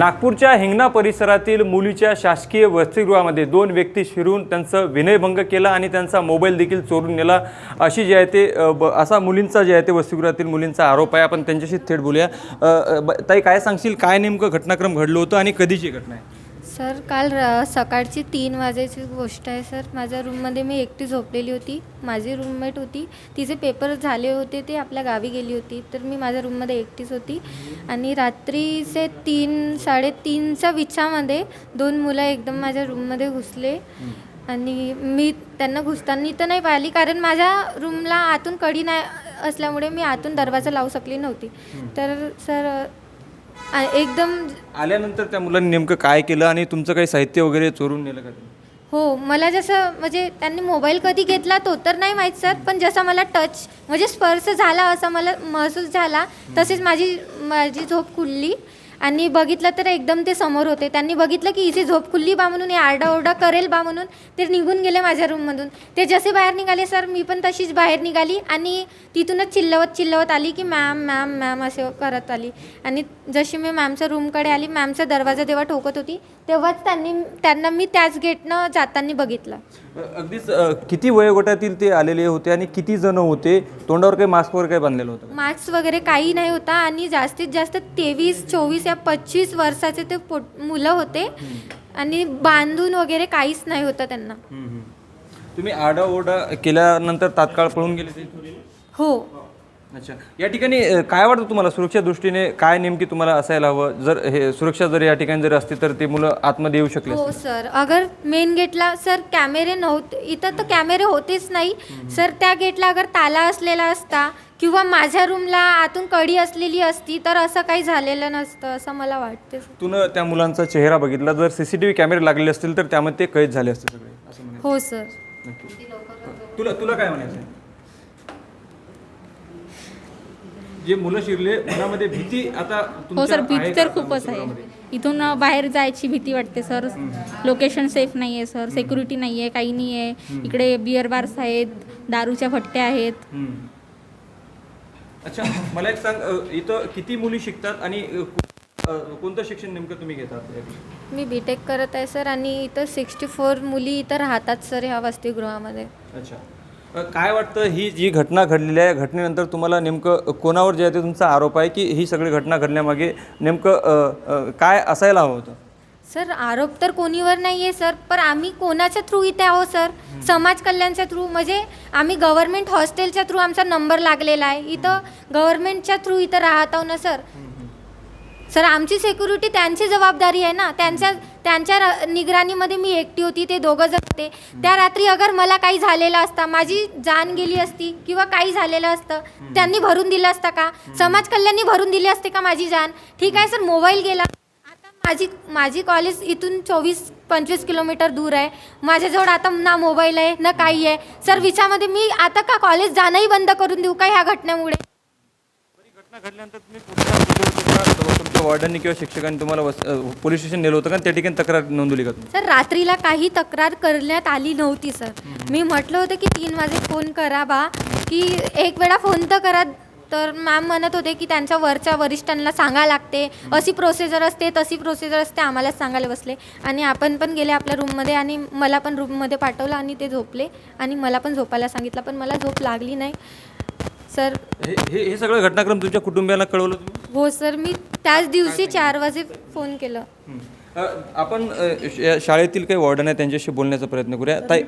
नागपूरच्या हिंगणा परिसरातील मुलीच्या शासकीय वसतिगृहामध्ये 2 व्यक्ती शिरून त्यांचा विनयभंग केला आणि त्यांचा मोबाईल देखील चोरून नेला अशी जे आहे ते असा मुलींचा जे आहे ते वसतिगृहातील मुलींचा आरोप आहे. आपण त्यांच्याशी थेट बोलूया. ताई, काय सांगशील, काय नेमकं घटनाक्रम घडलं होतं आणि कधीची घटना आहे? सर, काल सकाळची 3 वाजेची गोष्ट आहे सर. माझ्या रूममध्ये मी एकटी झोपलेली होती. माझी रूममेट होती, तिचे पेपर झाले होते, ते आपल्या गावी गेली होती. तर मी माझ्या रूममध्ये एकटीच होती आणि रात्रीचे 3-3:30च्या विचामध्ये 2 मुलं एकदम माझ्या रूममध्ये घुसले आणि मी त्यांना घुसताना तर नाही पाहिली, कारण माझ्या रूमला आतून कडी नाही असल्यामुळे मी आतून दरवाजा लावू शकली नव्हती. तर सर एकदम आल्यानंतर त्या मुलांनी नेमकं काय केलं आणि तुमचं काही साहित्य वगैरे चोरून नेलं का? हो, मला जसं म्हणजे त्यांनी मोबाईल कधी घेतला तो तर नाही माहीत सर, पण जसा मला टच म्हणजे स्पर्श झाला असा मला महसूस झाला, तसेच माझी झोप खुलली आणि बघितलं तर एकदम ते समोर होते. त्यांनी बघितलं की हिची झोप खुलली बा म्हणून, हे आरडाओरडा करेल बा म्हणून ते निघून गेले माझ्या रूममधून. ते जसे बाहेर निघाले सर, मी पण तशीच बाहेर निघाली आणि तिथूनच चिल्लवत आली की मॅम मॅम मॅम असे करत आली. आणि जशी मी मॅमच्या रूमकडे आली, मॅमचा दरवाजा जेव्हा ठोकत होती तेव्हाच त्यांना मी त्याच गेटनं जाताना बघितलं. अगदीच किती वयोगटातील ते आलेले होते आणि किती जण होते? तोंडावर काही मास्क वगैरे काही बांधलेलं होतं? मास्क वगैरे काही नाही होता आणि जास्तीत जास्त 23, 24 या 25 वर्षाचे ते मुलं होते आणि बांधून वगैरे काहीच नाही होतं त्यांना. तुम्ही आरडाओरडा केल्यानंतर तात्काळ पळून गेले ते? हो. अच्छा, या ठिकाणी काय वाटतं तुम्हाला, सुरक्षा दृष्टीने काय नेमकी तुम्हाला असायला हवं? जर हे सुरक्षा जर या ठिकाणी जर असती तर ते मुलं आतमध्ये येऊ शकले? हो सर, अगर मेन गेटला सर कॅमेरे नव्हते, इथं तर कॅमेरे होतेच नाही सर. त्या गेटला अगर ताला असलेला असता किंवा माझ्या रूमला आतून कडी असलेली असती तर असं काही झालेलं नसतं असं मला वाटते. तुला त्या मुलांचा चेहरा बघितला, जर CCTV कॅमेरे लागले असतील तर त्यामध्ये ते कैद झाले असते सगळे असं म्हणायचं? हो सर. तुला काय म्हणायचं? जे मुलं शिरले मनामध्ये भीती आता? हो सर, भीती तर खूपच आहे. इथून बाहेर जायची भीती वाटते सर. लोकेशन सेफ नाही आहे सर, सिक्युरिटी नाही आहे, काही नाही आहे. इकडे बिअर बार्स आहेत, दारूच्या भट्ट्या आहेत. अच्छा, मला एक सांग, इथं किती मुली शिकतात आणि कोणतं शिक्षण नेमकं तुम्ही घेतात? मी BTech करत आहे सर आणि इथं 64 मुली इथं राहतात सर ह्या वसतिगृहामध्ये. अच्छा, काय वाटतं, ही जी घटना घडलेली आहे, घटनेनंतर तुम्हाला नेमकं कोणावर जे आहे ते तुमचा आरोप आहे की ही सगळी घटना घडण्यामागे नेमकं काय असायला हवं होतं? सर, आरोप तर कोणीवर नाही आहे सर, पण आम्ही कोणाच्या थ्रू इथे आहो सर? समाज कल्याणच्या थ्रू, म्हणजे आम्ही गव्हर्नमेंट हॉस्टेलच्या थ्रू आमचा नंबर लागलेला आहे. इथं गव्हर्नमेंटच्या थ्रू इथं राहत आहो ना सर. सर, आमची सिक्युरिटी त्यांची जबाबदारी आहे ना. त्यांच्या निगराणीमध्ये मी एकटी होती, ते 2 जण होते. त्या रात्री अगर मला काही झालेलं असता, माझी जान गेली असती किंवा काही झालेलं असतं, त्यांनी भरून दिलं असतं का? समाज कल्याणनी भरून दिली असते का माझी जान? ठीक आहे सर, मोबाईल गेला. आता माझी कॉलेज इथून 24-25 किलोमीटर दूर आहे. माझ्याजवळ आता ना मोबाईल आहे ना काही आहे सर. विचारामध्ये मी आता का कॉलेज जाणंही बंद करून देऊ का ह्या घटनेमुळे? घटना घडल्यानंतर तुमच्या वॉर्डननी किंवा शिक्षकांनी तुम्हाला पोलीस स्टेशन नेलं होतं का? त्या ठिकाणी तक्रार नोंदवली का तुम्ही? सर, रात्रीला काही तक्रार करण्यात आली नव्हती सर. मी म्हटलं होतं की 3 वाजे फोन करा बा, की एक वेळा फोन तर करा. तर मॅम म्हणत होते की त्यांच्या वरिष्ठांना सांगा लागते, अशी प्रोसिजर असते तशी प्रोसिजर असते, आम्हालाच सांगायला बसले. आणि आपण पण गेले आपल्या रूममध्ये आणि मला पण रूममध्ये पाठवलं आणि ते झोपले आणि मला पण झोपायला सांगितलं, पण मला झोप लागली नाही सर. हे सगळं घटनाक्रम तुमच्या कुटुंबियांना कळवलं तुम्ही? हो सर, मी त्याच दिवशी 4 वाजे फोन केलं. आपण शाळेतील काही वॉर्डन आहे त्यांच्याशी बोलण्याचा प्रयत्न करूया. ताई,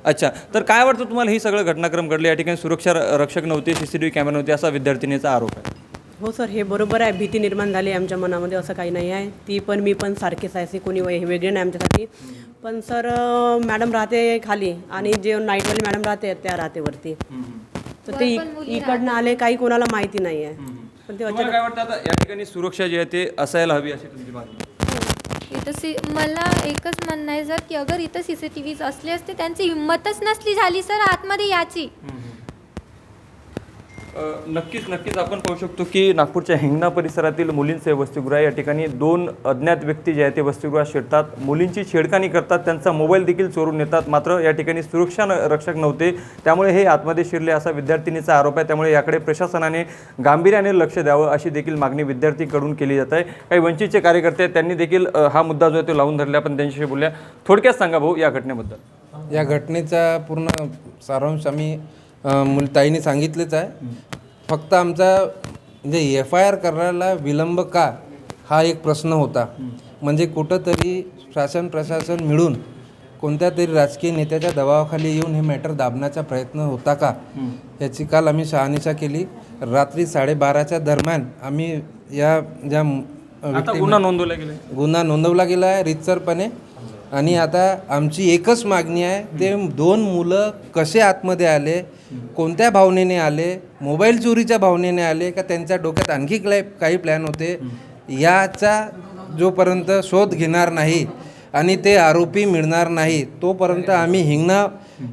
अच्छा, तर काय वाटतं तुम्हाला, ही सगळं घटनाक्रम घडले, या ठिकाणी सुरक्षा रक्षक नव्हते, CCTV कॅमेरा नव्हते असा विद्यार्थिनीचा आरोप आहे? हो सर, हे बरोबर आहे. भीती निर्माण झाली आमच्या मनामध्ये, असं काही नाही आहे. ती पण मी पण सारखेच आहे, असे कोणी वेगळे नाही आमच्यासाठी. पण सर, मॅडम राहते खाली आणि जे नाईटवाली मॅडम राहते त्या राहते वरती. तर ते इकडनं आले, काही कोणाला माहिती नाही आहे. पण ते तुम्हाला काय वाटतं आता या ठिकाणी सुरक्षा जी आहे ते असायला हवी अशी तुमची मागणी? इथं मला एकच म्हणणं आहे सर की अगर इथं CCTV असले असते, त्यांची हिंमतच नसली झाली सर आतमध्ये याची. नक्कीच आपण पाहू शकतो की नागपूरच्या हिंगणा परिसरातील मुलींचे वसतिगृह आहे. या ठिकाणी 2 अज्ञात व्यक्ती जे आहे ते वसतिगृहात शिरतात, मुलींची छेडखानी करतात, त्यांचा मोबाईल देखील चोरून नेतात. मात्र या ठिकाणी सुरक्षा रक्षक नव्हते, त्यामुळे हे आतमध्ये शिरले असा विद्यार्थिनीचा आरोप आहे. त्यामुळे याकडे प्रशासनाने गांभीर्याने लक्ष द्यावं अशी देखील मागणी विद्यार्थीकडून केली जात आहे. काही वंचितचे कार्यकर्ते आहेत, त्यांनी देखील हा मुद्दा जो आहे तो लावून धरला. आपण त्यांच्याशी बोलूया. थोडक्यात सांगा भाऊ या घटनेबद्दल. या घटनेचा पूर्ण सारांश आम्ही ताईने सांगितलेच आहे. फक्त आमचा म्हणजे FIR करायला विलंब का हा एक प्रश्न होता. म्हणजे कुठंतरी शासन प्रशासन मिळून कोणत्या तरी राजकीय नेत्याच्या दबावाखाली येऊन हे मॅटर दाबण्याचा प्रयत्न होता का, याची काल आम्ही शहानिशा केली. रात्री 12:30च्या दरम्यान आम्ही या ज्या गुन्हा नोंदवला गेला आहे रीतसरपणे. आणि आता आमची एकच मागणी आहे, ते 2 मुलं कसे आतमध्ये आले, कोणत्या भावनेने आले, मोबाईल चोरीच्या भावनेने आले का त्यांच्या डोक्यात आणखी काही प्लॅन होते, याचा जोपर्यंत शोध घेणार नाही आणि ते आरोपी मिळणार नाही तोपर्यंत आम्ही हिंगणा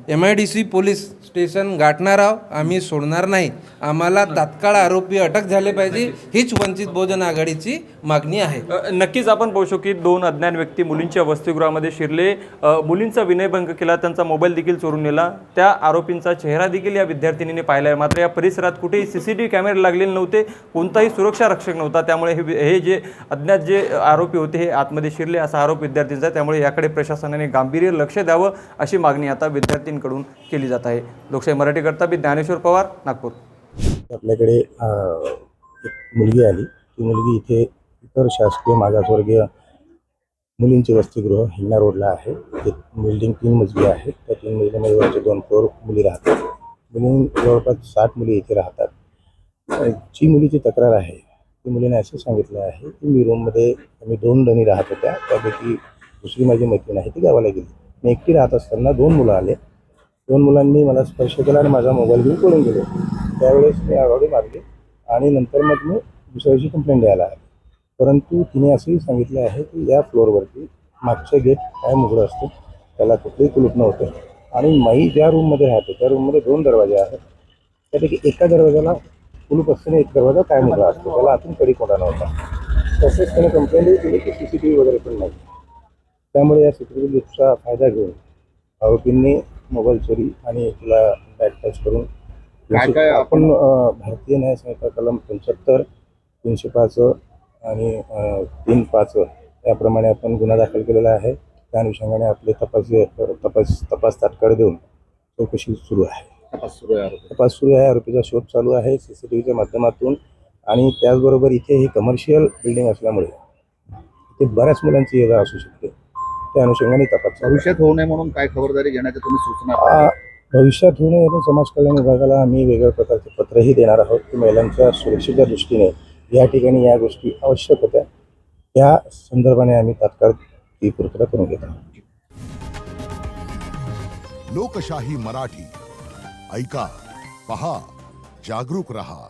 MIDC पोलीस स्टेशन गाठणार आहोत. आम्ही सोडणार नाही. आम्हाला तात्काळ आरोपी अटक झाले पाहिजे, हीच वंचित बहुजन आघाडीची मागणी आहे. नक्कीच आपण पाहू शकतो की 2 अज्ञात व्यक्ती मुलींच्या वसतिगृहामध्ये शिरले, मुलींचा विनयभंग केला, त्यांचा मोबाईल देखील चोरून नेला. त्या आरोपींचा चेहरा देखील या विद्यार्थिनीने पाहिला आहे. मात्र या परिसरात कुठेही CCTV कॅमेरे लागलेले नव्हते, कोणताही सुरक्षा रक्षक नव्हता. त्यामुळे हे जे अज्ञात जे आरोपी होते हे आतमध्ये शिरले असा आरोप विद्यार्थ्यांचा आहे. त्यामुळे याकडे प्रशासनाने गांभीर्य लक्ष द्यावं अशी मागणी आता विद्यार्थ्यांकडून केली जात आहे. लोकशाही मराठीकरता मी ज्ञानेश्वर पवार, नागपूर. आपल्याकडे एक मुलगी आली. ती मुलगी इतर शासकीय मागासवर्गीय मुलींचे वसतिगृह हिंगणा रोडला आहे. ते बिल्डिंग 3 मजली आहे. त्या 3 मजलीमध्ये वरचे 2 फ्लोअर मुली राहतात. मुली जवळपास 60 मुली इथे राहतात. जी मुलीची तक्रार आहे ती मुलीने असं सांगितलं आहे की आम्ही 2 जणी राहत होत्या. त्यापैकी दुसरी माझी मैत्रीण आहे ती गावाला गेली. मी एकटी राहत असताना 2 मुलं आले. 2 मुलांनी मला स्पर्श केला आणि माझा मोबाईल घेऊन पळून गेले. त्यावेळेस मी आघाडी मारली आणि नंतर मग मी दुसऱ्या दिवशी कंप्लेंट द्यायला आली. परंतु तिने असंही सांगितलं आहे की या फ्लोअरवरती मागचं गेट कायम उघडं असतं, त्याला कुठलेही कुलूप नव्हते. आणि मी ज्या रूममध्ये राहते त्या रूममध्ये 2 दरवाजे आहेत. त्यापैकी एका दरवाजाला कुलूप असताना एक दरवाजा कायम उघडा असतो, त्याला आतून कडी कोणा नव्हता. तसेच त्याने कंप्लेंटही केली की CCTV वगैरे पण नाही. त्यामुळे या CCTVचा फायदा घेऊन आरोपींनी मोबाईल चोरी आणि तिला बॅग टच करून आपण भारतीय न्याय संहिता कलम 75, 305 आणि 305 याप्रमाणे आपण गुन्हा दाखल केलेला आहे. त्या अनुषंगाने आपले तपास तात्काळ देऊन चौकशी सुरू आहे. तपास सुरू आहे. आरोपीचा शोध चालू आहे CCTVच्या माध्यमातून. आणि त्याचबरोबर इथे ही कमर्शियल बिल्डिंग असल्यामुळे इथे बऱ्याच मुलांची ये जा असू शकते. त्या अनुषंगाने तपास भविष्यात होऊ नये म्हणून काय खबरदारी घेण्याच्या तुम्ही सूचना? भविष्यात होऊ नये समाज कल्याण विभागाला आम्ही वेगळ्या प्रकारचे पत्रही देणार आहोत की महिलांच्या सुरक्षेच्या दृष्टीने या ठिकाणी या गोष्टी आवश्यक होत्या. त्या संदर्भाने आम्ही तात्काळ ती पूर्तता करून घेत आहोत. लोकशाही मराठी ऐका, पहा, जागरूक रहा.